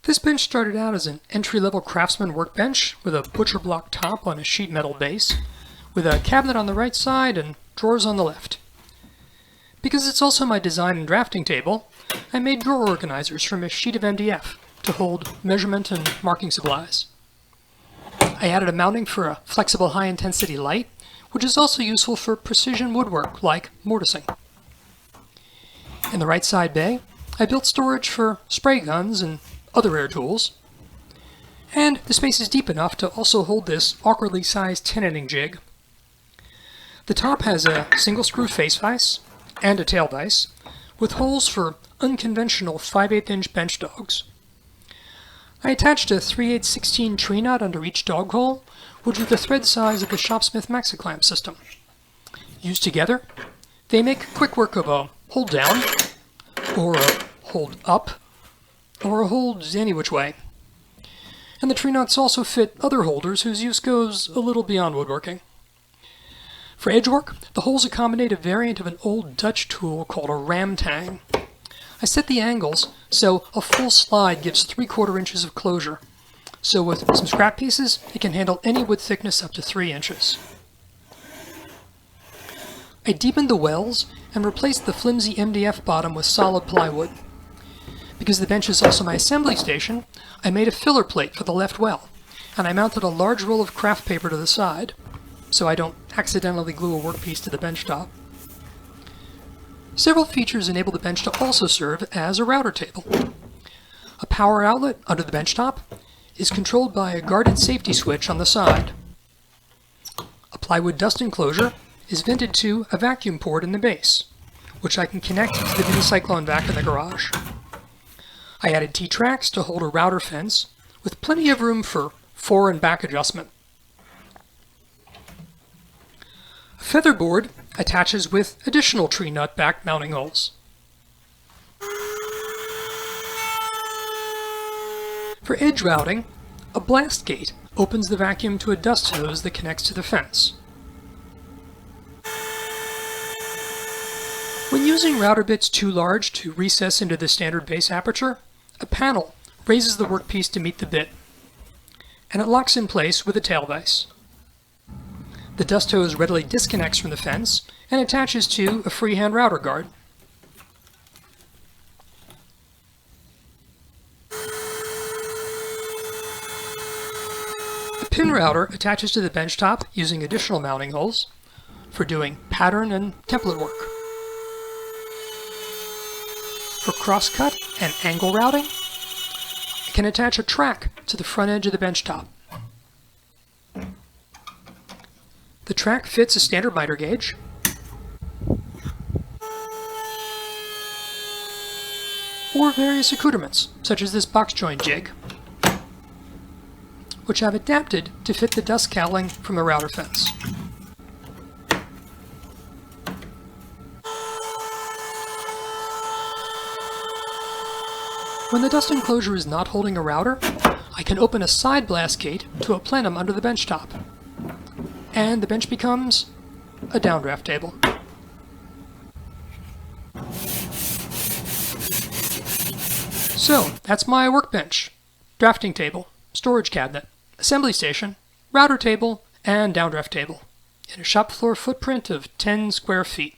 This bench started out as an entry-level Craftsman workbench with a butcher block top on a sheet metal base, with a cabinet on the right side and drawers on the left. Because it's also my design and drafting table, I made drawer organizers from a sheet of MDF to hold measurement and marking supplies. I added a mounting for a flexible high-intensity light, which is also useful for precision woodwork like mortising. In the right side bay, I built storage for spray guns and other air tools. And the space is deep enough to also hold this awkwardly sized tenon jig. The top has a single screw face vise and a tail vise, with holes for unconventional 5/8 inch bench dogs. I attached a 3/8-16 tree knot under each dog hole, which is the thread size of the Shopsmith Maxi-Clamp system. Used together, they make quick work of a hold down, or a hold up, or a hold any which way. And the tree knots also fit other holders whose use goes a little beyond woodworking. For edge work, the holes accommodate a variant of an old Dutch tool called a ram tang. I set the angles so a full slide gives 3/4 inches of closure. So with some scrap pieces, it can handle any wood thickness up to 3 inches. I deepened the wells and replaced the flimsy MDF bottom with solid plywood. Because the bench is also my assembly station, I made a filler plate for the left well, and I mounted a large roll of craft paper to the side, so I don't accidentally glue a workpiece to the bench top. Several features enable the bench to also serve as a router table. A power outlet under the bench top is controlled by a guarded safety switch on the side. A plywood dust enclosure is vented to a vacuum port in the base, which I can connect to the mini cyclone vac in the garage. I added T-tracks to hold a router fence, with plenty of room for fore and back adjustment. A feather board attaches with additional tree nut back mounting holes. For edge routing, a blast gate opens the vacuum to a dust hose that connects to the fence. When using router bits too large to recess into the standard base aperture, a panel raises the workpiece to meet the bit, and it locks in place with a tail vise. The dust hose readily disconnects from the fence and attaches to a freehand router guard. A pin router attaches to the bench top using additional mounting holes for doing pattern and template work. For crosscut and angle routing, I can attach a track to the front edge of the bench top. The track fits a standard miter gauge, or various accoutrements, such as this box joint jig, which I've adapted to fit the dust cowling from the router fence. When the dust enclosure is not holding a router, I can open a side blast gate to a plenum under the bench top, and the bench becomes a downdraft table. So, that's my workbench, drafting table, storage cabinet, assembly station, router table, and downdraft table, in a shop floor footprint of 10 square feet.